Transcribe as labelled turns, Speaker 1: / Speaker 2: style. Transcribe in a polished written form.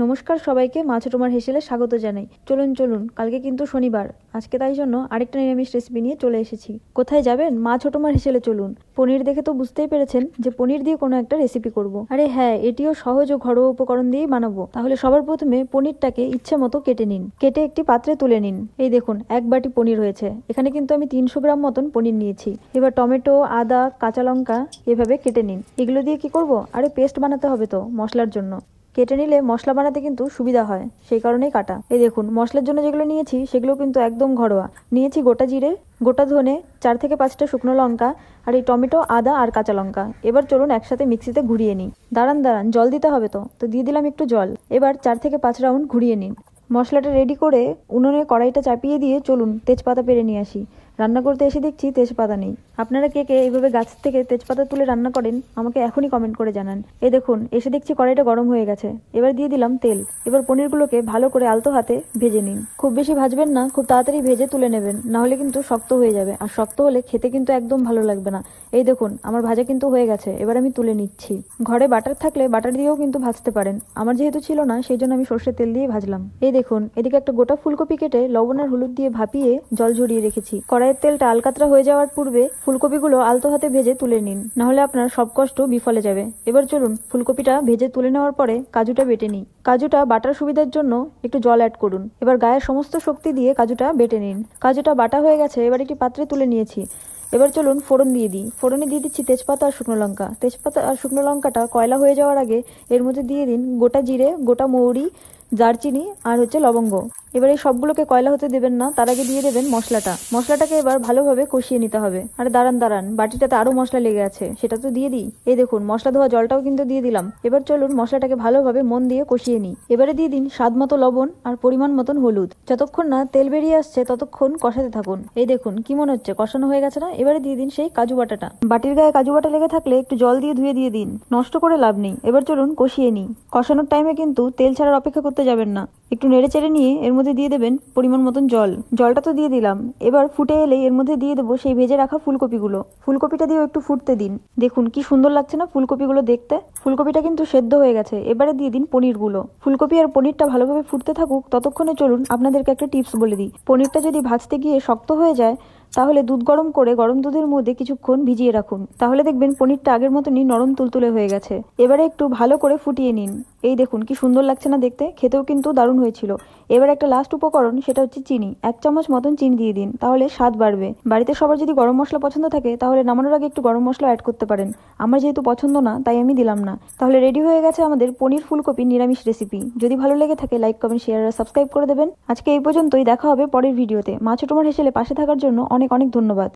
Speaker 1: নমস্কার সবাইকে, মা ছোট মার হেসেলে স্বাগত জানাই। চলুন চলুন, কালকে কিন্তু শনিবার, আজকে তাই জন্য আরেকটা নিরামিষ রেসিপি নিয়ে চলে এসেছি। কোথায় যাবেন? মা ছোট মার হেসেলে চলুন। পনির দেখে তো বুঝতেই পেরেছেন যে পনির দিয়ে কোনো একটা রেসিপি করব। আরে হ্যাঁ, এটিও সহজ ও ঘরোয়া উপকরণ দিয়েই বানাবো। তাহলে সবার প্রথমে পনিরটাকে ইচ্ছে মতো কেটে নিন, কেটে একটি পাত্রে তুলে নিন। এই দেখুন, এক বাটি পনির হয়েছে। এখানে কিন্তু আমি 300 গ্রাম মতন পনির নিয়েছি। এবার টমেটো, আদা, কাঁচা লঙ্কা এভাবে কেটে নিন। এগুলো দিয়ে কি করব? আরে পেস্ট বানাতে হবে তো মশলার জন্য। কেটে নিলে মশলা বানাতে কিন্তু সুবিধা হয়, সেই কারণেই কাটা। এই দেখুন, মশলার জন্য যেগুলো নিয়েছি সেগুলো কিন্তু একদম ঘরোয়া। নিয়েছি গোটা জিরে, গোটা ধনে, 4 থেকে 5টা শুকনো লঙ্কা, আর এই টমেটো, আদা আর কাঁচা লঙ্কা। এবার চলুন একসাথে মিক্সিতে ঘুরিয়ে নিই। দাঁড়ান দাঁড়ান, জল দিতে হবে তো দিয়ে দিলাম একটু জল। এবার 4 থেকে 5 রাউন্ড ঘুরিয়ে নিন। মশলাটা রেডি করে উনুনে কড়াইটা চাপিয়ে দিয়ে চলুন তেজপাতা পেরে নিয়ে আসি। রান্না করতে এসে দেখছি তেজপাতা নেই। আপনারা কে কে এইভাবে গাছ থেকে তেজপাতা তুলে রান্না করেন আমাকে এখনই কমেন্ট করে জানান। এই দেখুন, এসে দেখছি কড়াইটা গরম হয়ে গেছে। এবার দিয়ে দিলাম তেল। এবার পনিরগুলোকে ভালো করে আলতো হাতে ভেজে নিন। খুব বেশি ভাজবেন না, খুব তাড়াতাড়ি ভেজে তুলে নেবেন, নাহলে কিন্তু শক্ত হয়ে যাবে, আর শক্ত হলে খেতে কিন্তু একদম ভালো লাগবে না। এই দেখুন, আমার ভাজা কিন্তু হয়ে গেছে। এবার আমি তুলে নিচ্ছি। ঘরে বাটার থাকলে বাটার দিয়েও কিন্তু ভাজতে পারেন। আমার যেহেতু ছিল না, সেই জন্য আমি সর্ষের তেল দিয়ে ভাজলাম। এই দেখুন, এদিকে একটা গোটা ফুলকপি কেটে লবণ আর হলুদ দিয়ে ভাপিয়ে জল ঝরিয়ে রেখেছি। কড়াইয়ের তেলটা আলকাতরা হয়ে যাওয়ার পূর্বে ফুলকপিগুলো আলতো হাতে ভেজে তুলে নিন, নাহলে আপনার সব কষ্ট বিফলে যাবে। এবার চলুন ফুলকপিটা ভেজে তুলে নেওয়ার পরে কাজুটা বেটে নিই। কাজুটা বাটার সুবিধার জন্য একটু জল অ্যাড করুন। এবার গায়ের সমস্ত শক্তি দিয়ে কাজুটা বেটে নিন। কাজুটা বাটা হয়ে গেছে, এবার একটি পাত্রে তুলে নিয়েছি। এবার চলুন ফোড়ন দিয়ে দিই। ফোড়নে দিয়ে দিচ্ছি তেজপাতা আর শুকনো লঙ্কা। তেজপাতা আর শুকনো লঙ্কাটা কয়লা হয়ে যাওয়ার আগে এর মধ্যে দিয়ে দিন গোটা জিরে, গোটা মৌরি, দারচিনি আর লবঙ্গ। এবার এই সবগুলোকে কয়লা হতে দেবেন না, তার আগে দিয়ে দেবেন মশলাটাকে এবার ভালোভাবে কষিয়ে নিতে হবে। আর দাঁড়ান দাঁড়ান, বাটিটাতে আরো মশলা লেগে আছে, সেটা তো দিয়ে দিই। এই দেখুন, মশলা ধোয়া জলটাও কিন্তু দিয়ে দিলাম। এবার চলুন মশলাটাকে ভালোভাবে মন দিয়ে কষিয়ে নিই। এবারে দিয়ে দিন স্বাদ মতো লবণ আর পরিমাণ মতন হলুদ। যতক্ষণ না তেল বেরিয়ে আসছে ততক্ষণ কষাতে থাকুন। এই দেখুন, কি মনে হচ্ছে কষানো হয়ে গেছে না? এবারে দিয়ে দিন সেই কাজু বাটাটা। বাটির গায়ে কাজু বাটা লেগে থাকলে একটু জল দিয়ে ধুয়ে দিয়ে দিন, নষ্ট করে লাভ নেই। এবার চলুন কষিয়ে নিই। কষানোর টাইমে কিন্তু তেল ছাড়ার অপেক্ষা করতে যাবেন না। একটু নেড়ে চেড়ে নিয়ে এর মধ্যে দিয়ে দেবেন পরিমাণ মতন জল। জলটা তো দিয়ে দিলাম। এবার ফুটে এলে এর মধ্যে দিয়ে দেবো সেই ভেজে রাখা ফুলকপিগুলো। ফুলকপিটা দিয়েও একটু ফুটতে দিন। দেখুন কি সুন্দর লাগছে না ফুলকপিগুলো দেখতে? ফুলকপিটা কিন্তু সেদ্ধ হয়ে গেছে। এবারে দিয়ে দিন পনিরগুলো। ফুলকপি আর পনিরটা ভালোভাবে ফুটতে থাকুক, ততক্ষণে চলুন আপনাদেরকে একটা টিপস বলে দিই। পনিরটা যদি ভাজতে গিয়ে শক্ত হয়ে যায়, তাহলে দুধ গরম করে গরম দুধের মধ্যে কিছুক্ষণ ভিজিয়ে রাখুন। তাহলে দেখবেন পনিরটা আগের মতনই নরম তুলতুলে হয়ে গেছে। এবারে একটু ভালো করে ফুটিয়ে নিন। এই দেখুন কি সুন্দর লাগছে না দেখতে? খেতেও কিন্তু দারুণ হয়েছিল। এবার একটা লাস্ট উপকরণ, সেটা হচ্ছে চিনি। 1 চামচ মতন চিনি দিয়ে দিন, তাহলে স্বাদ বাড়বে। বাড়িতে সবার যদি গরম মশলা পছন্দ থাকে তাহলে নামানোর আগে একটু গরম মশলা অ্যাড করতে পারেন। আমার যেহেতু পছন্দ না, তাই আমি দিলাম না। তাহলে রেডি হয়ে গেছে আমাদের পনির ফুলকপি নিরামিষ রেসিপি। যদি ভালো লেগে থাকে লাইক, কমেন্ট, শেয়ার আর সাবস্ক্রাইব করে দেবেন। আজকে এই পর্যন্তই, দেখা হবে পরের ভিডিওতে। মা ছোট মার হেসেলে পাশে থাকার জন্য অনেক অনেক ধন্যবাদ।